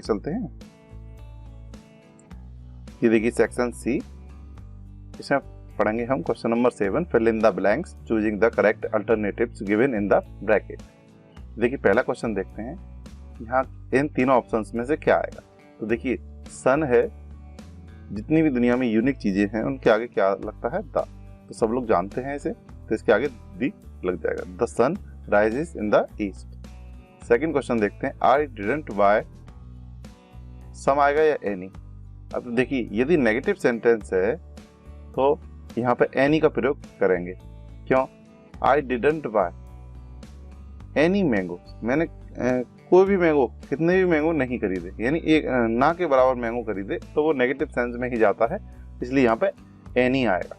चलते हैं। ये देखिए सेक्शन सी, इसमें पढ़ेंगे हम question number 7, fill in the blanks choosing the correct alternatives given in the bracket. देखिए पहला क्वेश्चन देखते हैं, यहाँ इन तीनों ऑप्शंस में से क्या आएगा। तो देखिए सन है, जितनी भी दुनिया में यूनिक चीजें हैं उनके आगे क्या लगता है, द। तो सब लोग जानते हैं इसे, तो इसके आगे दी लग जाएगा। The sun rises in the east. Second question देखते हैं, आई डिडंट बाय, सम आएगा या एनी। अब देखिए यदि नेगेटिव सेंटेंस है तो यहाँ पे एनी का प्रयोग करेंगे। क्यों? I didn't by any mango, मैंने कोई भी मैंगो, कितने भी मैंगो नहीं खरीदे, यानी एक ना के बराबर मैंगो खरीदे, तो वो नेगेटिव सेंस में ही जाता है, इसलिए यहाँ पे एनी आएगा।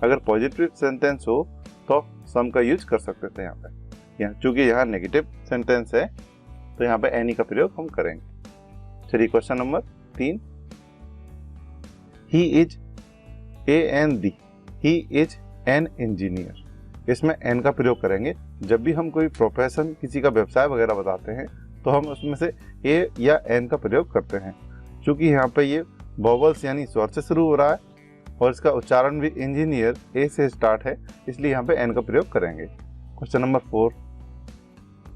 अगर पॉजिटिव सेंटेंस हो तो सम का यूज कर सकते थे यहाँ पे। चूंकि यहाँ नेगेटिव सेंटेंस है तो यहाँ पे एनी का प्रयोग हम करेंगे। चलिए question number 3, he is AND, he is an engineer. इसमें एन का प्रयोग करेंगे। जब भी हम कोई प्रोफेशन, किसी का व्यवसाय वगैरह बताते हैं तो हम उसमें से ए या एन का प्रयोग करते हैं। क्योंकि यहाँ पे ये वोवल्स यानी स्वर से शुरू हो रहा है और इसका उच्चारण भी इंजीनियर ए से स्टार्ट है, इसलिए यहाँ पे एन का प्रयोग करेंगे। क्वेश्चन नंबर 4,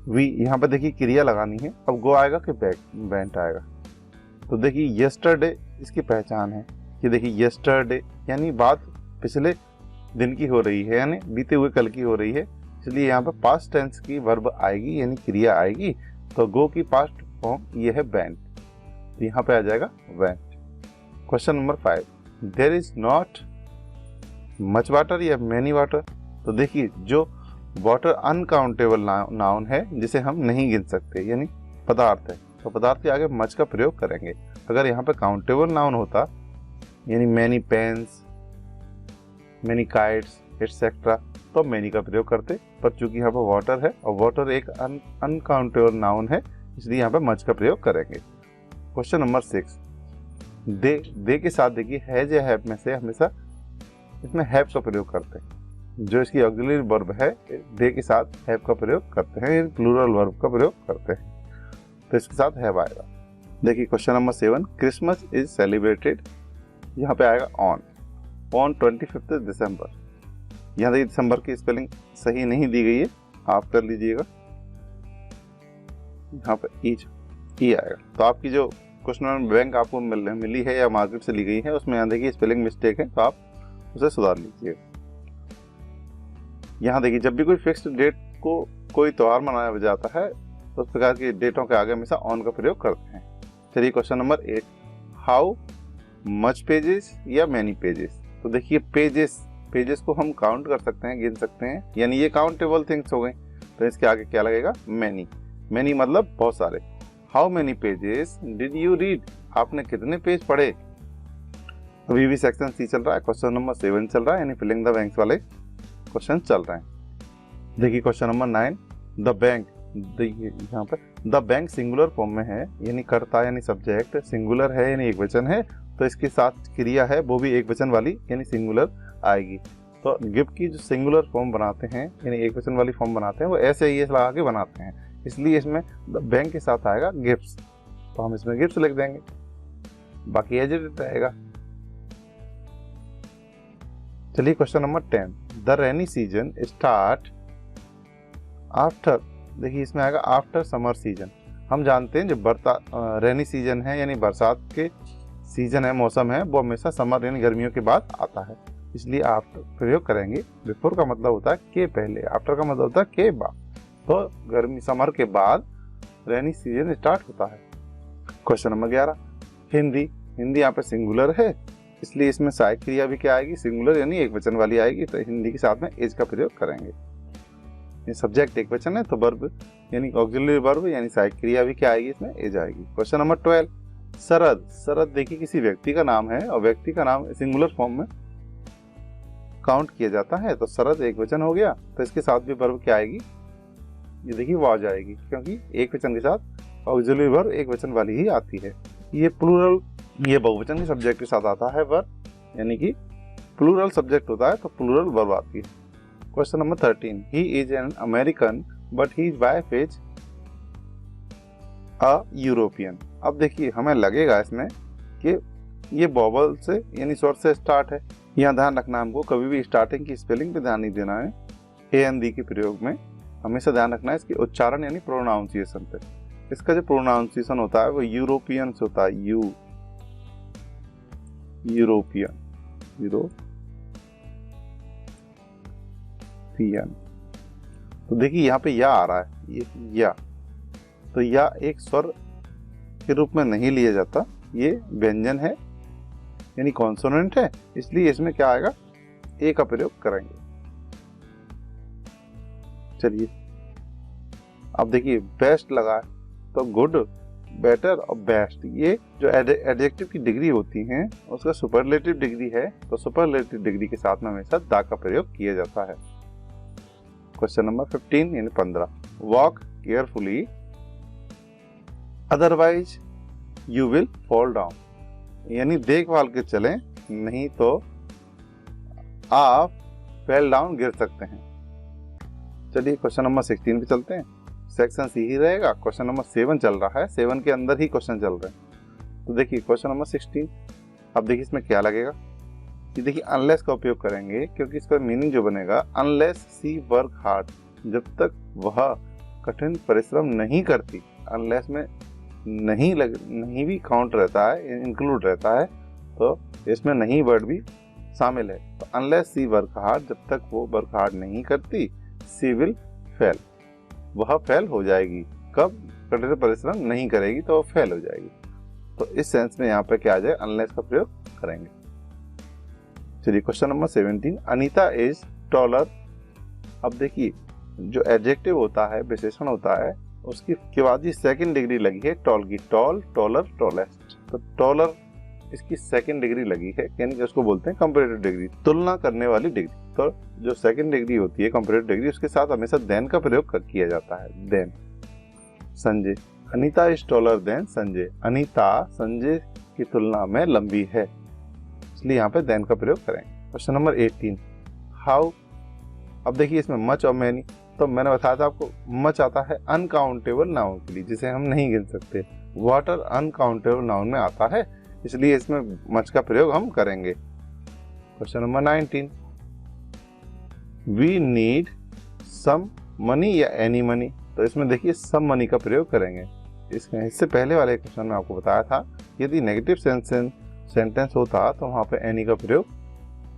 वी, यहाँ पे देखिए क्रिया लगानी है। अब गो आएगा कि वेंट आएगा। तो देखिए यस्टरडे इसकी पहचान है कि देखिए यस्टरडे यानी बात पिछले दिन की हो रही है, यानी बीते हुए कल की हो रही है, इसलिए यहाँ पे पास्ट टेंस की वर्ब आएगी यानी क्रिया आएगी। तो गो की पास्ट फॉर्म ये है वेंट, तो यहाँ पे आ जाएगा went. Question number 5, there is not much water या मैनी वाटर। तो देखिए जो वाटर अनकाउंटेबल नाउन है जिसे हम नहीं गिन सकते, यानी पदार्थ है, तो पदार्थ के आगे मच का प्रयोग करेंगे। अगर यहाँ पे काउंटेबल नाउन होता, यानी many pens, many kites etcetera, तो मैनी का प्रयोग करते, पर चूंकि यहाँ पे वाटर है और वाटर एक अनकाउंटेबल नाउन है, इसलिए यहाँ पे मच का प्रयोग करेंगे। क्वेश्चन नंबर 6, दे के साथ देखिए हैज या हैव में से हमेशा इसमें हैव का प्रयोग करते हैं। जो इसकी ऑक्सिलरी वर्ब है दे के साथ हैव का प्रयोग करते हैं, प्लूरल वर्ब का प्रयोग करते हैं, तो इसके साथ हैव आएगा। देखिए question number 7, Christmas is celebrated, यहाँ पे आएगा ऑन 25 दिसंबर। यहाँ देखिए दिसंबर की स्पेलिंग सही नहीं दी गई है, आप कर लीजिएगा। यहाँ पे ई आएगा। तो आपकी जो क्वेश्चन बैंक आपको मिली है या मार्केट से ली गई है, उसमें यहाँ देखिए स्पेलिंग मिस्टेक है, तो आप उसे सुधार लीजिए। यहाँ देखिए जब भी कोई फिक्स्ड डेट को कोई त्योहार मनाया जाता है तो उस प्रकार की डेटों के आगे हमेशा ऑन का प्रयोग करते हैं। चलिए question number 8, how much pages या मैनी पेजेस। तो देखिए पेजेस को हम काउंट कर सकते हैं, गिन सकते हैं, यानी ये काउंटेबल थिंग्स हो गई, तो इसके आगे क्या लगेगा, मैनी मतलब बहुत सारे। How many pages did you read, आपने कितने पेज पढ़े। अभी भी सेक्शन सी चल रहा है, क्वेश्चन नंबर 7 चल रहा है, यानी फिलिंग द ब्लैंक्स वाले क्वेश्चन चल रहे हैं। देखिए क्वेश्चन नंबर 9, द बैंक, देखिए यहाँ पर द बैंक सिंगुलर फॉर्म में है, यानी कर्ता यानी सब्जेक्ट सिंगुलर है यानी एक वचन है, तो इसके साथ क्रिया है वो भी एक वचन वाली यानी सिंगुलर आएगी। तो गिफ्ट की जो सिंगुलर फॉर्म बनाते हैं यानी एक वचन वाली फॉर्म बनाते हैं वो ऐसे ही लगा के बनाते हैं, इसलिए इसमें द बैंक के साथ आएगा गिफ्ट्स, तो हम इसमें गिफ्ट्स लिख देंगे, बाकी एज इट आएगा। चलिए question number 10, the rainy season start after, देखिए इसमें आएगा आफ्टर समर सीजन। हम जानते हैं जब रेनी सीजन है यानी बरसात के सीजन है, मौसम है, वो हमेशा समर यानी गर्मियों के बाद आता है, इसलिए आफ्टर प्रयोग करेंगे। बिफोर का मतलब होता है के पहले, आफ्टर का मतलब होता है के बाद, तो गर्मी समर के बाद रेनी सीजन स्टार्ट होता है। क्वेश्चन नंबर 11, हिंदी यहाँ पे सिंगुलर है, इसलिए इसमें सहायक क्रिया भी क्या आएगी, सिंगुलर यानी एक वचन वाली आएगी, तो हिंदी के साथ में एज का प्रयोग करेंगे। ये सब्जेक्ट एक वचन है तो वर्ब यानी ऑक्सिलरी वर्ब यानी सहायक क्रिया भी क्या आएगी, इसमें एज आएगी। क्वेश्चन नंबर 12, शरद देखिए किसी व्यक्ति का नाम है और व्यक्ति का नाम सिंगुलर फॉर्म में काउंट किया जाता है, तो शरद एक वचन हो गया, तो इसके साथ भी वर्ब क्या आएगी, ये देखिए वो आ जाएगी, क्योंकि एक वचन के साथ ऑक्सिलरी वर्ब एक वचन वाली ही आती है। ये प्लूरल, ये बहुवचन के सब्जेक्ट के साथ आता है वर्ब, यानी कि प्लूरल सब्जेक्ट होता है तो प्लूरल वर्ब आती है। Question number 13, he is an American but he wife is a European. अब देखिए हमें लगेगा इसमें कि ये वोवल से यानी स्वर से स्टार्ट है। यहाँ ध्यान रखना, हमको कभी भी स्टार्टिंग की स्पेलिंग पे ध्यान नहीं देना है। ए एन दी के प्रयोग में हमेशा ध्यान रखना है इसकी उच्चारण यानी प्रोनाउंसिएशन पे। इसका जो प्रोनाउंसिएशन होता है वो यूरोपियन से होता है, यूरोपियन। तो देखिए यहाँ पे या आ रहा है, ये या, तो या एक स्वर के रूप में नहीं लिया जाता, ये व्यंजन है यानी कॉन्सोनेंट है, इसलिए इसमें क्या आएगा, ए का प्रयोग करेंगे। चलिए अब देखिए बेस्ट लगा है तो गुड, बेटर और बेस्ट, ये जो एडजेक्टिव की डिग्री होती हैं उसका सुपरलेटिव डिग्री है, तो सुपरलेटिव डिग्री के साथ में हमेशा दा का प्रयोग किया जाता है। क्वेश्चन नंबर 15 यानी 15, walk carefully otherwise you will fall down, यानी देखभाल के चलें नहीं तो आप फेल डाउन गिर सकते हैं। चलिए क्वेश्चन नंबर 16 पे चलते हैं, सेक्शन सी ही रहेगा। क्वेश्चन नंबर 7 चल रहा है, 7 के अंदर ही क्वेश्चन चल रहे हैं। तो देखिए क्वेश्चन नंबर 16, अब देखिए इसमें क्या लगेगा, ये देखिए अनलेस का उपयोग करेंगे क्योंकि इसका मीनिंग जो बनेगा अनलेस सी वर्क हार्ड, जब तक वह कठिन परिश्रम नहीं करती, अनलेस में नहीं भी काउंट रहता है, इंक्लूड रहता है, तो इसमें नहीं वर्ड भी शामिल है। तो अनलेस सी वर्क हार्ड, जब तक वो वर्क हार्ड नहीं करती, सी विल फेल, वह फेल हो जाएगी। कब? कठिन परिश्रम नहीं करेगी तो वह फेल हो जाएगी। तो इस सेंस में यहाँ पे क्या आ जाए, अनलेस का प्रयोग करेंगे। चलिए question number 17, Anita is taller. अब देखिए जो एडजेक्टिव होता है, विशेषण होता है, उसकी के बाद ही सेकंड डिग्री लगी है टॉल की, टॉल, टॉलर, टॉलेस्ट। तो टॉलर इसकी सेकंड डिग्री लगी है, यानी कि उसको बोलते हैं कंपैरेटिव डिग्री, तुलना करने वाली डिग्री। तो जो सेकंड डिग्री होती है कंपैरेटिव डिग्री, उसके साथ हमेशा देन का प्रयोग किया जाता है। Than Sanjay, Anita is taller than Sanjay, Anita Sanjay की तुलना में लंबी है, इसलिए यहाँ पे देन का प्रयोग करेंगे। Question number 18, how. अब देखिए इसमें मच और मैनी, तो मैंने बताया था आपको मच आता है अनकाउंटेबल नाउन के लिए, जिसे हम नहीं गिन सकते। वाटर अनकाउंटेबल नाउन में आता है, इसलिए इसमें मच का प्रयोग हम करेंगे। Question number 19, we need some money या एनी मनी, तो इसमें देखिए सम मनी का प्रयोग करेंगे। इससे पहले वाले क्वेश्चन में आपको बताया था यदि नेगेटिव सेंटेंस होता तो वहां पे एनी का प्रयोग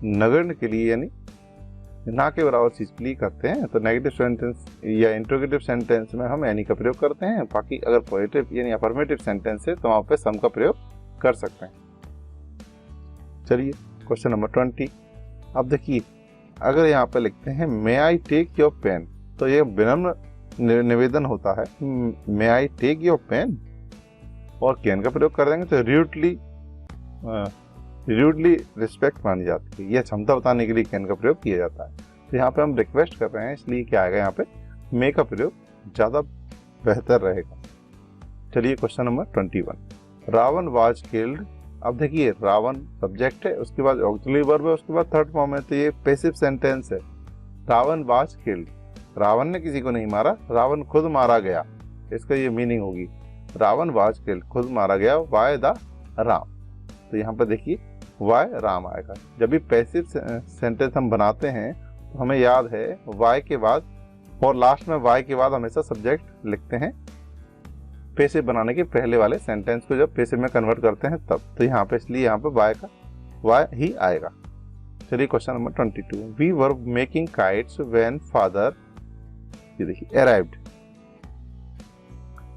नगण्य के लिए यानी ना के बराबर चीज के लिए करते हैं। तो नेगेटिव सेंटेंस या इंट्रोगेटिव सेंटेंस में हम एनी का प्रयोग करते हैं, बाकी अगर पॉजिटिव यानी अफर्मेटिव सेंटेंस है तो वहां पे सम का प्रयोग कर सकते हैं। चलिए क्वेश्चन नंबर 20, अब देखिए अगर यहाँ पे लिखते हैं मे आई टेक योर पेन, तो ये विनम्र निवेदन होता है, मे आई टेक योर पेन, और कैन का प्रयोग कर देंगे तो रूडली रिस्पेक्ट मानी जाती है, यह क्षमता बताने के लिए कैन का प्रयोग किया जाता है। तो यहाँ पे हम रिक्वेस्ट कर रहे हैं, इसलिए क्या आएगा, यहाँ पे मे का प्रयोग ज्यादा बेहतर रहेगा। चलिए question number 21, Ravan was killed. अब देखिए रावण सब्जेक्ट है, उसके बाद ऑक्सिलरी वर्ब है, उसके बाद थर्ड फॉर्म है, तो ये पैसिव सेंटेंस है। रावण वाज किल्ड, रावण ने किसी को नहीं मारा, रावण खुद मारा गया, इसका ये मीनिंग होगी रावण वाज किल्ड, खुद मारा गया, वाय द राम। तो यहाँ पर देखिए वाय राम आएगा। जब भी पैसिव सेंटेंस हम बनाते हैं तो हमें याद है वाय के बाद और लास्ट में वाय के बाद हमेशा सब्जेक्ट लिखते हैं, पैसिव बनाने के पहले वाले सेंटेंस को जब पैसिव में कन्वर्ट करते हैं तब। तो यहाँ पे इसलिए यहाँ पे वाय ही आएगा। चलिए question number 22, we were making kites when father, ये देखिए अराइव्ड।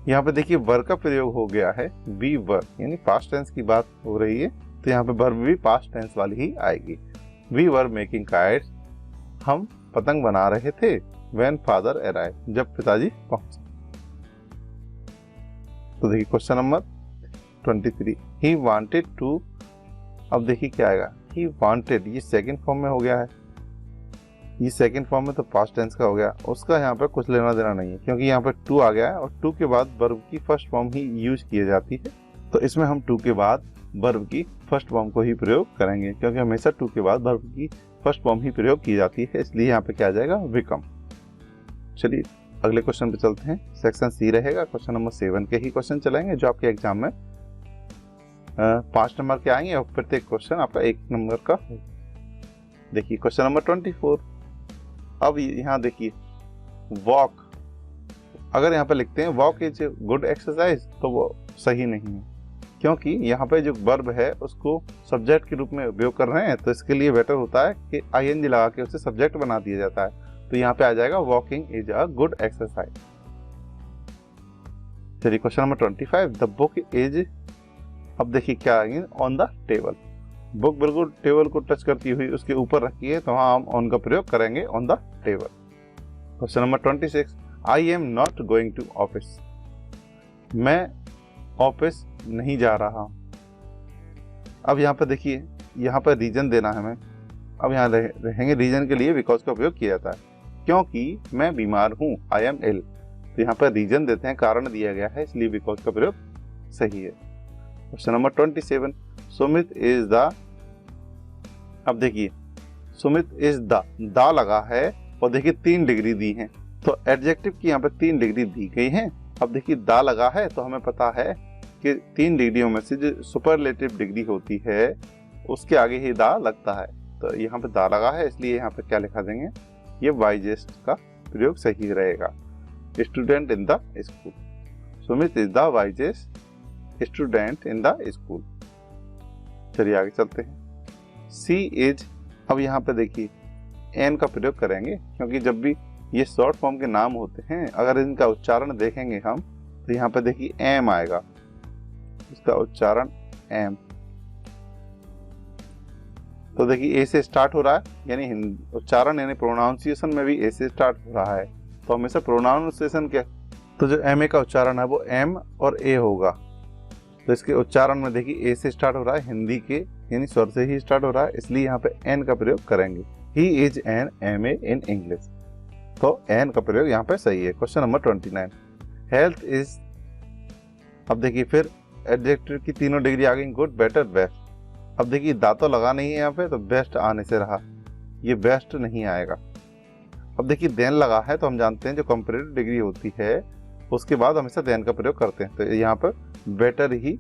यहाँ पे देखिए वर का प्रयोग हो गया है, वी वर यानी पास्ट टेंस की बात हो रही है, तो यहाँ पे वर्ब भी पास्ट टेंस वाली ही आएगी। वी वर मेकिंग काइट्स, हम पतंग बना रहे थे, व्हेन फादर अराइव, जब पिताजी पहुंचे। तो देखिए question number 23, he wanted to. अब देखिए क्या आएगा, ही वांटेड, ये सेकंड फॉर्म में हो गया है, ये सेकंड फॉर्म में तो पास्ट टेंस का हो गया, उसका यहाँ पे कुछ लेना देना नहीं है क्योंकि यहाँ पे टू आ गया है और टू के बाद वर्ब की फर्स्ट फॉर्म ही यूज की जाती है। तो इसमें हम टू के बाद वर्ब की फर्स्ट फॉर्म को ही प्रयोग करेंगे क्योंकि हमेशा टू के बाद वर्ब की फर्स्ट फॉर्म ही प्रयोग की जाती है, इसलिए यहाँ पे क्या आ जाएगा, बिकम। चलिए अगले क्वेश्चन पे चलते हैं। सेक्शन सी रहेगा, क्वेश्चन नंबर 7 के ही क्वेश्चन चलेंगे जो आपके एग्जाम में 5 नंबर के आएंगे और प्रत्येक क्वेश्चन आपका 1 नंबर का। देखिए क्वेश्चन नंबर 24। अब यहाँ देखिए वॉक, अगर यहाँ पे लिखते हैं वॉक इज गुड एक्सरसाइज तो वो सही नहीं है, क्योंकि यहाँ पे जो वर्ब है उसको सब्जेक्ट के रूप में उपयोग कर रहे हैं, तो इसके लिए बेटर होता है कि आईएनजी लगा के उसे सब्जेक्ट बना दिया जाता है। तो यहाँ पे आ जाएगा walking is a good exercise. चलिए question number 25। The book is, अब देखिए क्या आएंगे, ऑन द टेबल। बुक बिल्कुल टेबल को टच करती हुई उसके ऊपर रखी है, तो वहाँ हम ऑन का प्रयोग करेंगे, on the table. Question number 26। I am not going to office, मैं ऑफिस नहीं जा रहा। अब यहाँ पर देखिए, यहाँ पर रीजन देना है हमें। अब यहाँ रहेंगे रीजन के लिए बिकॉज का उपयोग किया जाता है, क्योंकि मैं बीमार हूँ, आई एम इल। तो यहाँ पर रीजन देते हैं, कारण दिया गया है, इसलिए बिकॉज का प्रयोग सही है। Question number 27। Sumit is the, अब देखिए सुमित इज द लगा है और देखिए 3 डिग्री दी है, तो एडजेक्टिव की यहाँ पे 3 डिग्री दी गई है। अब देखिए दा लगा है तो हमें पता है कि 3 डिग्रियों में से जो सुपरलेटिव डिग्री होती है उसके आगे ही दा लगता है, तो यहाँ पे दा लगा है, इसलिए यहाँ पे क्या लिखा देंगे, ये वाइजेस्ट का प्रयोग सही रहेगा। Student in the school, Sumit is the wisest student in the school. चलिए आगे चलते हैं। सी इज, अब यहाँ पे देखिए एन का प्रयोग करेंगे, क्योंकि जब भी ये शॉर्ट फॉर्म के नाम होते हैं अगर इनका उच्चारण देखेंगे हम तो यहाँ पे देखिए एम आएगा, इसका उच्चारण एम। तो देखिए ए से स्टार्ट हो रहा है, यानी उच्चारण यानी प्रोनाउंसिएशन में भी ए से स्टार्ट हो रहा है, तो हमेशा प्रोनाउंसिएशन क्या, तो जो एम ए का उच्चारण है वो एम और ए होगा। तो इसके उच्चारण में देखिए ए से स्टार्ट हो रहा है, हिंदी के यानी स्वर से ही स्टार्ट हो रहा है, इसलिए यहाँ पे एन का प्रयोग करेंगे। He is an M A in English, तो एन का प्रयोग यहाँ पे सही है। Question number 29। हेल्थ इज, अब देखिए फिर एडजेक्टिव की तीनों डिग्री आ गई, गुड बेटर बेस्ट। अब देखिए दा तो लगा नहीं है यहाँ पे, तो बेस्ट आने से रहा, ये बेस्ट नहीं आएगा। अब देखिए देन लगा है, तो हम जानते हैं जो कंपैरेटिव डिग्री होती है उसके बाद हमेशा देन का प्रयोग करते हैं, तो यहाँ पर बेटर ही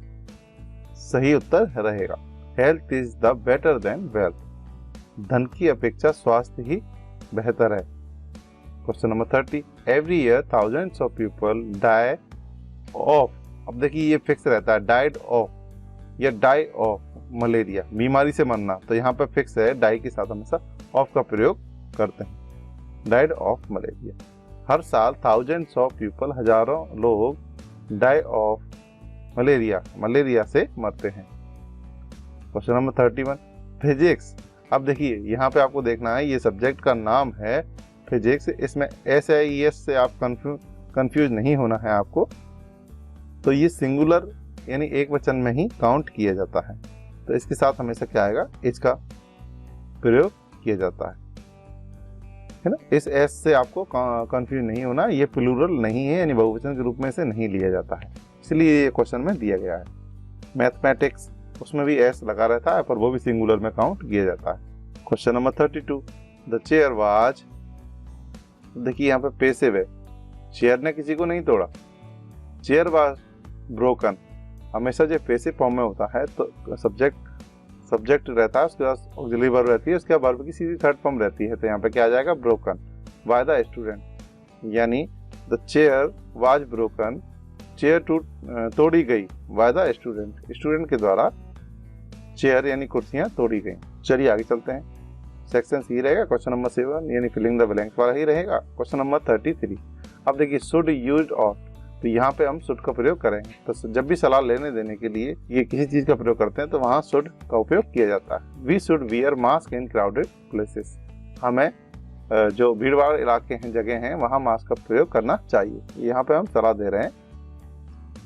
सही उत्तर रहेगा। Health is the better than wealth, धन की अपेक्षा स्वास्थ्य ही बेहतर है। Question number 30। Every year thousands of people die of, अब देखिए ये फिक्स रहता है, डाइड ऑफ या डाई ऑफ मलेरिया, बीमारी से मरना, तो यहाँ पर फिक्स है, डाई के साथ हमेशा ऑफ का प्रयोग करते हैं, डाइड ऑफ मलेरिया। हर साल थाउजेंड्स ऑफ पीपल, हजारों लोग डाई ऑफ मलेरिया, मलेरिया से मरते हैं। Question number 31। फिजिक्स, अब देखिए यहाँ पे आपको देखना है, ये सब्जेक्ट का नाम है फिजिक्स, इसमें SIES से आप कंफ्यूज नहीं होना है आपको, तो ये सिंगुलर यानी एक वचन में ही काउंट किया जाता है, तो इसके साथ हमेशा क्या आएगा, इसका प्रयोग किया जाता है ना। इस एस से आपको कंफ्यूज नहीं होना, ये प्लूरल नहीं है यानी बहुवचन के रूप में से नहीं लिया जाता है, इसलिए ये क्वेश्चन में दिया गया है। मैथमेटिक्स, उसमें भी एस लगा रहता है पर वो भी सिंगुलर में काउंट किया जाता है। Question number 32। The chair was, देखिए यहाँ पे पेसिव है, चेयर ने किसी को नहीं तोड़ा, चेयर वाज ब्रोकन, हमेशा जो पेसिव फॉर्म में होता है तो सब्जेक्ट रहता है, उसके बाद ऑक्सिलरी वर्ब रहती है, उसके बाद वर्ब की सीधी थर्ड फॉर्म रहती है, तो यहाँ पे क्या आ जाएगा, ब्रोकन बाय द स्टूडेंट, यानी the chair was broken, chair तोड़ी गई बाय द स्टूडेंट, स्टूडेंट के द्वारा चेयर यानी कुर्सियां तोड़ी गई। चलिए आगे चलते हैं। सेक्शन सी रहेगा, क्वेश्चन नंबर 7 यानी फिलिंग द ब्लैंक्स वाला ही रहेगा। Question number 33। अब देखिए शुड यूज्ड ऑफ, तो यहाँ पे हम शुड का प्रयोग करेंगे, तो जब भी सलाह लेने देने के लिए ये किसी चीज का प्रयोग करते हैं तो वहाँ शुड का उपयोग किया जाता है। We should wear mask in crowded places, हमें जो भीड़भाड़ इलाके हैं, जगह हैं, वहाँ मास्क का प्रयोग करना चाहिए, यहाँ पे हम सलाह दे रहे हैं।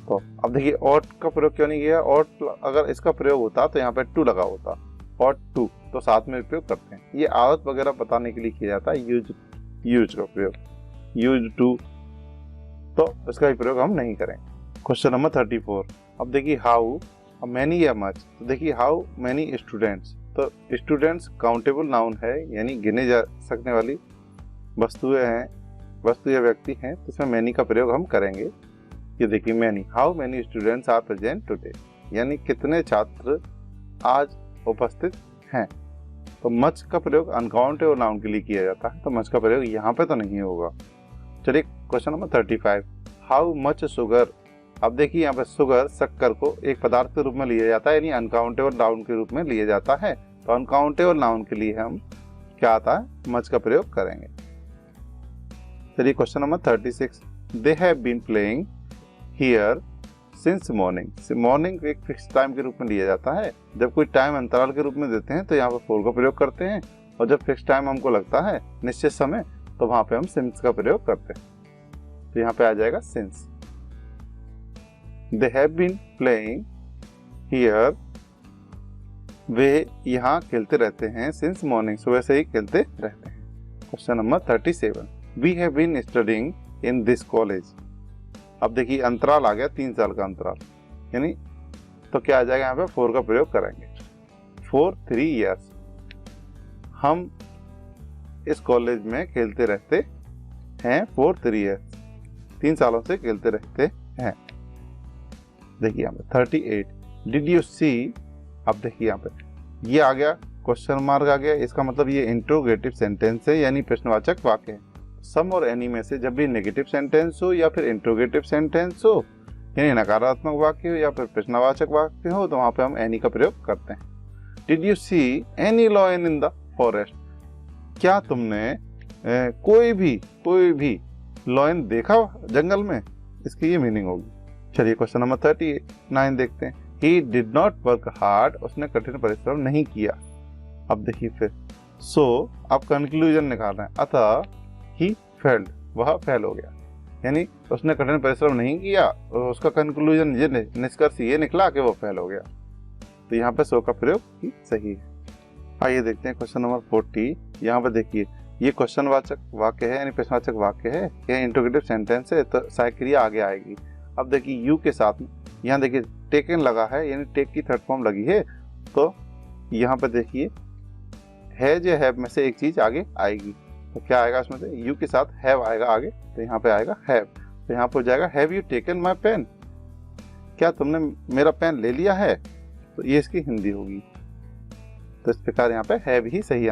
तो अब देखिए ऑट का प्रयोग क्यों नहीं किया, ऑट अगर इसका प्रयोग होता तो यहाँ पे टू लगा होता, ऑट टू, तो साथ में उपयोग करते हैं, ये आदत वगैरह बताने के लिए किया जाता है। यूज का प्रयोग, यूज टू, तो इसका भी प्रयोग हम नहीं करेंगे। Question number 34। अब देखिए हाउ मैनी या मच, तो देखिए हाउ मैनी स्टूडेंट्स, तो स्टूडेंट्स काउंटेबल नाउन है यानी गिने जा सकने वाली वस्तुएं हैं, वस्तु या व्यक्ति हैं तो इसमें मैनी का प्रयोग हम करेंगे। ये देखिए many, how many students are present today, यानी कितने छात्र आज उपस्थित हैं। तो मच का प्रयोग अनकाउंटेबल नाउन के लिए किया जाता है, तो मच का प्रयोग यहाँ पे तो नहीं होगा। चलिए question number 35, how much sugar. अब देखिए यहाँ पे शुगर, शक्कर को एक पदार्थ के रूप में लिया जाता है, यानी अनकाउंटेबल नाउन के रूप में लिया जाता है। तो अनकाउंटेबल नाउन के लिए हम क्या आता है, मच का प्रयोग करेंगे। चलिए question number 36, they have been playing here since morning. Morning एक फिक्स टाइम के रूप में लिया जाता है। जब कोई टाइम अंतराल के रूप में देते हैं तो यहाँ पर फोर का प्रयोग करते हैं, और जब फिक्स टाइम हमको लगता है निश्चित समय, तो वहां पे हम सिंस का प्रयोग करते हैं। तो यहाँ पे आ जाएगा since. They have been playing here, वे यहाँ खेलते रहते हैं, सिंस मॉर्निंग, सुबह से ही खेलते रहते हैं। Question number 37, we have been studying in this college. अब देखिए अंतराल आ गया 3 साल का अंतराल, यानी तो क्या आ जाएगा, यहाँ पे 4 का प्रयोग करेंगे। 4 3 ईयर्स, हम इस कॉलेज में खेलते रहते हैं। 4 3 ईयर्स, 3 सालों से खेलते रहते हैं। देखिए यहाँ पे 38, डिड यू सी। अब देखिए यहाँ पे ये आ गया, क्वेश्चन मार्क आ गया, इसका मतलब ये इंट्रोगेटिव सेंटेंस है, यानी प्रश्नवाचक वाक्य है। सम और एनी में से जब भी नेगेटिव सेंटेंस हो या फिर इंट्रोगेटिव सेंटेंस हो, यानी नकारात्मक वाक्य हो या फिर प्रश्नवाचक वाक्य हो, तो वहां पे हम एनी का प्रयोग करते हैं। Did you see any lion in the forest. क्या तुमने कोई भी लॉयन देखा जंगल में, इसकी ये मीनिंग होगी। चलिए क्वेश्चन नंबर 39 देखते हैं। He did not work hard, उसने कठिन परिश्रम नहीं किया। अब देखिए फिर सो अब कंक्लूजन निकाल रहे हैं, अतः ही फेल्ड, वह फेल हो गया, यानी उसने कठिन परिश्रम नहीं किया, उसका कंक्लूजन ये निष्कर्ष ये निकला कि वो फेल हो गया। तो यहाँ पे सो का प्रयोग ही सही है। आइए देखते हैं क्वेश्चन नंबर 40। यहाँ पे देखिए ये क्वेश्चनवाचक वाक्य है, यानी प्रश्नवाचक वाक्य है, यह इंट्रोगेटिव सेंटेंस है, तो सहायक क्रिया आगे आएगी। अब देखिए यू के साथ यहाँ देखिए टेकन लगा है, यानी टेक की थर्ड फॉर्म लगी है, तो यहाँ पे देखिए हैज या हैव में से एक चीज आगे आएगी। तो क्या आएगा इसमें से, यू के साथ हैव आएगा आगे, तो यहाँ पे आएगा हैव। तो यहाँ पर हो जाएगा have you taken my pen, क्या तुमने मेरा पेन ले लिया है। तो ये इसकी हिंदी होगी। तो इस प्रकार यहाँ पे हैव ही सही